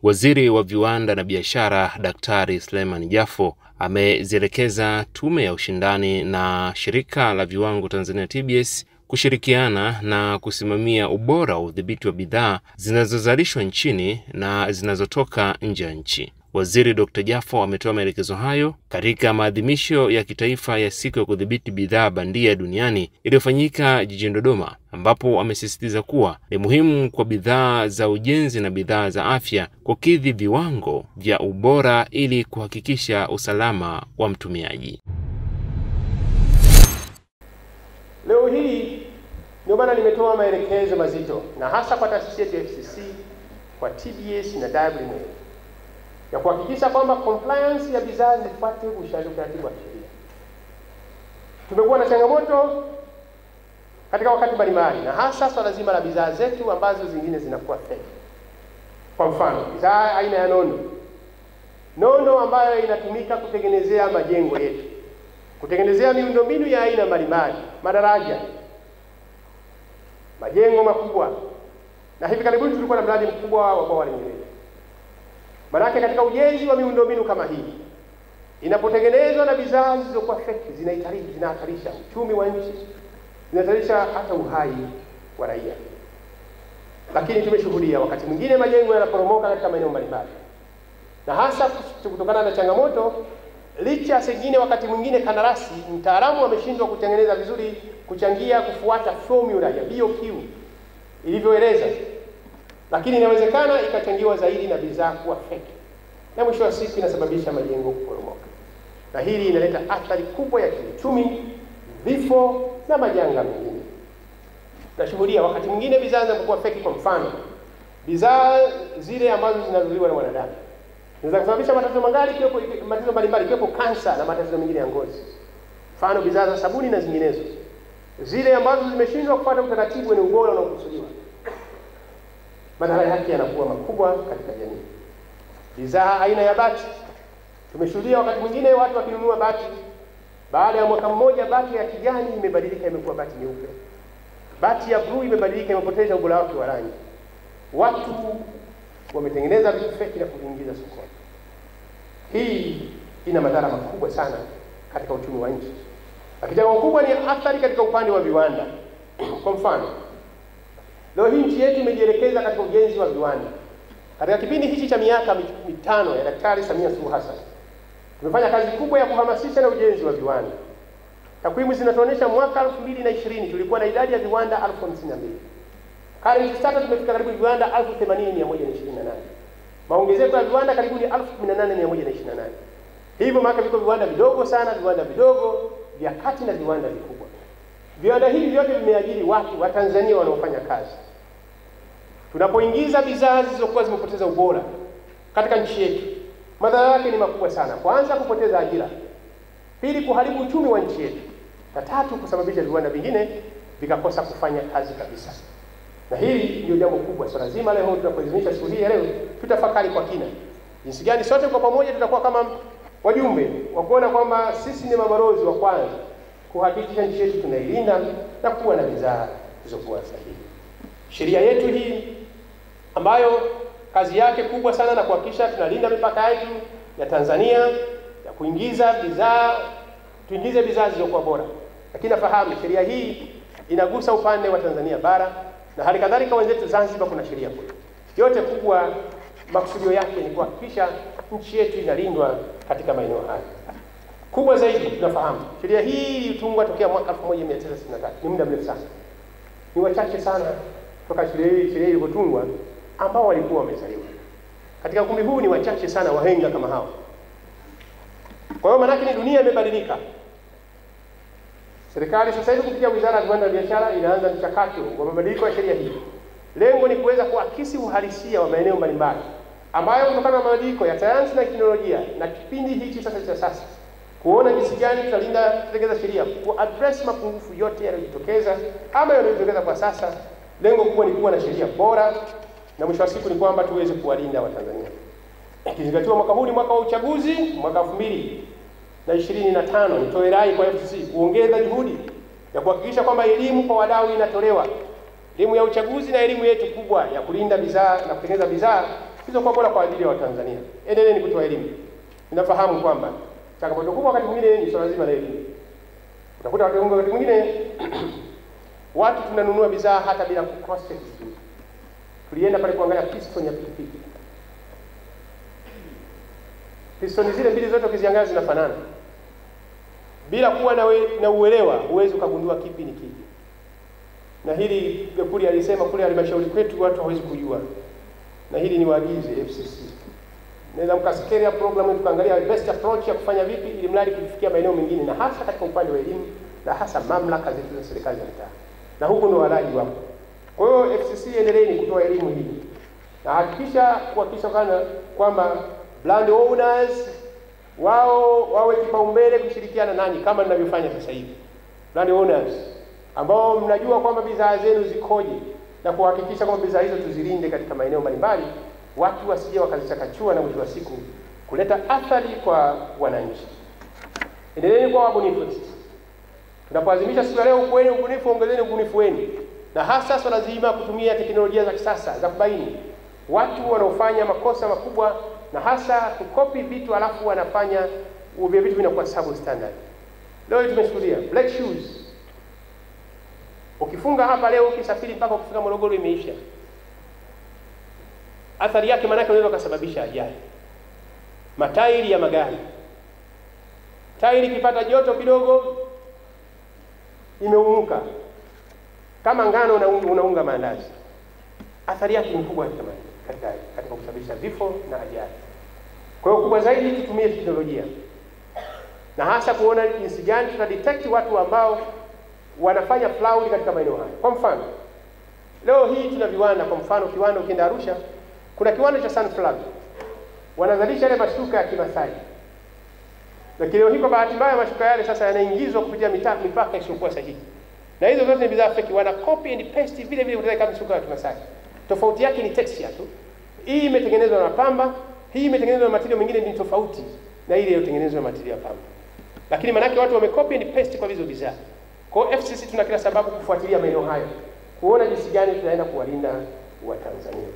Waziri wa Viwanda na Biashara Daktari Suleiman Jafo amezielekeza Tume ya Ushindani na Shirika la Viwango Tanzania TBS kushirikiana na kusimamia ubora wa udhibiti wa bidhaa zinazozalishwa nchini na zinazotoka nje ya nchi. Waziri Dr. Jafo ametoa maelekezo hayo katika maadhimisho ya kitaifa ya siku ya kudhibiti bidhaa bandia duniani iliyofanyika jijini Dodoma, ambapo amesisitiza kuwa ni muhimu kwa bidhaa za ujenzi na bidhaa za afya kukidhi viwango vya ubora ili kuhakikisha usalama wa mtumiaji. Leo hii ndio maana nimetoa maelekezo mazito na hasa kwa taasisi yetu FCC, kwa TBS na WMA ya kuhakikisha kwamba compliance ya bidhaa zifuate utaratibu wa sheria. Tumekuwa na changamoto katika wakati mbalimbali na hasa swala zima la bidhaa zetu ambazo zingine zinakuwa fake. Kwa mfano, bidhaa aina ya nondo ambayo inatumika kutengenezea majengo yetu, kutengenezea miundombinu ya aina mbalimbali, madaraja, majengo makubwa. Na hivi karibuni tulikuwa na mradi mkubwa wa bwawa la Nyerere. Manake katika ujenzi wa miundombinu kama hii, inapotengenezwa na bidhaa zilizokuwa fake, zinahatarisha uchumi wa nchi, zinahatarisha hata uhai wa raia. Lakini tumeshuhudia wakati mwingine majengo yanaporomoka katika maeneo mbalimbali, na hasa kutokana na changamoto licha sengine wakati mwingine kandarasi mtaalamu ameshindwa kutengeneza vizuri, kuchangia kufuata formula ya BOQ ilivyoeleza, lakini inawezekana ikachangiwa zaidi na bidhaa kuwa fake, na mwisho wa siku inasababisha majengo kuporomoka. Na hili inaleta athari kubwa ya kiuchumi, vifo na majanga mengine. Tunashuhudia wakati mwingine bidhaa zinapokuwa fake, kwa mfano bidhaa zile ambazo zinazuliwa na wanadamu zinaweza kusababisha matatizo mbalimbali ikiwepo kansa na matatizo mengine ya ngozi. Mfano bidhaa za sabuni na zinginezo, zile ambazo zimeshindwa kufuata utaratibu wenye ubora unaokusudiwa, madhara yake yanakuwa makubwa katika jamii. Bidhaa aina ya bati, tumeshuhudia wakati mwingine watu wakinunua bati, baada ya mwaka mmoja bati ya kijani imebadilika imekuwa bati nyeupe, bati ya blue imebadilika, imepoteza ubora wake wa rangi. Watu wametengeneza vitu feki na kuviingiza sokoni. Hii ina madhara makubwa sana katika uchumi wa nchi. Lakini jambo kubwa ni athari katika upande wa viwanda. Kwa mfano, leo hii nchi yetu imejielekeza katika ujenzi wa viwanda. Katika kipindi hichi cha miaka mitano ya Daktari Samia Suluhu Hassan, tumefanya kazi kubwa ya kuhamasisha na ujenzi wa viwanda. Takwimu zinatuonyesha mwaka 2020 tulikuwa na idadi ya viwanda 52,000. Current sasa tumefika karibu viwanda 80,128. Maongezeko ya viwanda karibu ni 18,128. Hivyo maana viko viwanda vidogo sana, viwanda vidogo, vya kati na viwanda vikubwa. Viwanda hivi vyote vimeajiri watu wa Tanzania wanaofanya kazi. Tunapoingiza bidhaa zilizokuwa zimepoteza ubora katika nchi yetu, madhara yake ni makubwa sana. Kwanza, kupoteza ajira; pili, kuharibu uchumi wa nchi yetu; na tatu, kusababisha viwanda vingine vikakosa kufanya kazi kabisa. Na hili ndio jambo kubwa. Swala zima leo tunapoadhimisha siku hii leo, tutafakari kwa kina jinsi gani sote kwa pamoja tutakuwa kama wajumbe wa kuona kwamba sisi ni mabalozi wa kwanza kuhakikisha nchi yetu tunailinda na kuwa na bidhaa zilizokuwa sahihi. Sheria yetu hii ambayo kazi yake kubwa sana na kuhakikisha tunalinda mipaka yetu ya Tanzania ya kuingiza bidhaa, tuingize bidhaa zilizokuwa bora. Lakini nafahamu sheria hii inagusa upande wa Tanzania bara, na hali kadhalika wenzetu Zanzibar kuna sheria kule. Yote kubwa makusudio yake ni kuhakikisha nchi yetu inalindwa katika maeneo haya. Kubwa zaidi, tunafahamu sheria hii ilitungwa tokea mwaka 1963. Ni muda mrefu sana. Ni wachache sana toka sheria hii ilipotungwa ambao walikuwa wamezaliwa. Katika ukumbi huu ni wachache sana wahenga kama hao. Kwa hiyo maana ni dunia imebadilika. Serikali sasa hivi kupitia Wizara ya Viwanda na Biashara inaanza mchakato wa mabadiliko ya sheria hii. Lengo ni kuweza kuakisi uhalisia wa maeneo mbalimbali ambayo kutokana na mabadiliko ya sayansi na teknolojia na kipindi hichi sasa kuona jinsi gani tunatengeneza sheria ku address mapungufu yote yanayojitokeza ama yanayojitokeza kwa sasa. Lengo kubwa ni kuwa na sheria bora, na mwisho wa siku ni kwamba tuweze kuwalinda Watanzania. Ikizingatiwa mwaka huu ni mwaka wa uchaguzi, mwaka 2025, nitoe rai kwa FCC kuongeza juhudi ya kuhakikisha kwamba elimu kwa wadau inatolewa. Elimu ya uchaguzi na elimu yetu kubwa ya kulinda bidhaa na kutengeneza bidhaa zilizokuwa bora kwa ajili ya Watanzania. Endeleeni kutoa elimu. Ninafahamu kwamba changamoto kubwa wakati mwingine ni swala zima la elimu. Utakuta wakati mwingine watu tunanunua bidhaa hata bila cross check vizuri. Tulienda pale kuangalia piston ya pikipiki. Piston zile mbili zote ukiziangalia zinafanana. Bila kuwa na uelewa huwezi ukagundua kipi ni kipi. Na hili Gakuri alisema kule halmashauri kwetu watu hawezi kujua. Na hili ni waagize FCC. Naweza mkasikiria program tukaangalia best approach ya kufanya vipi ili mradi kufikia maeneo mengine, na hasa katika upande wa elimu na hasa mamlaka zetu za serikali za mitaa. Na huko ndo walaji wapo. Kwa hiyo FCC endeleeni kutoa elimu hii. Na kuhakikisha kwamba brand owners wao wawe kipaumbele kushirikiana nanyi kama ninavyofanya sasa hivi. Brand owners ambao mnajua kwamba bidhaa zenu zikoje na kuhakikisha kwamba bidhaa hizo tuzilinde katika maeneo mbalimbali, watu wasije wakazichakachua na mwisho wa siku kuleta athari kwa wananchi. Endeleeni kwa wabunifu. Tunapoadhimisha siku ya leo, kuweni ubunifu, ongezeni ubunifu wenu. Na hasa swala zima kutumia teknolojia za kisasa za kubaini watu wanaofanya makosa makubwa, na hasa kukopi vitu alafu wanafanya vitu vinakuwa substandard. Leo tumeshuhudia black shoes. Ukifunga hapa leo ukisafiri mpaka kufika Morogoro imeisha. Athari yake maana yake unaweza kusababisha ajali. Matairi ya magari. Tairi ikipata joto kidogo imeumuka. Kama ngano unaunga maandazi. Athari yake ni kubwa katika kusababisha vifo na ajali. Kwa hiyo kubwa zaidi tutumie teknolojia. Na hasa kuona jinsi gani tuna detect watu ambao wanafanya fraud katika maeneo haya. Kwa mfano, leo hii tuna viwanda, kwa mfano kiwanda ukienda Arusha, kuna kiwanda cha Sunflag. Wanazalisha ile mashuka ya Kimasai. Lakini leo hii kwa bahati mbaya mashuka yale sasa yanaingizwa kupitia mipaka isiyokuwa sahihi. Na hizo zote ni bidhaa fake, wana copy and paste vile vile kutoka kama mashuka ya Kimasai. Tofauti yake ni texture tu. Hii imetengenezwa na pamba, hii imetengenezwa na material mengine ni tofauti na ile iliyotengenezwa na material ya pamba. Lakini manake watu wamecopy and paste kwa hizo bidhaa. Kwa FCC tuna kila sababu kufuatilia maeneo hayo, kuona jinsi gani tunaenda kuwalinda Watanzania.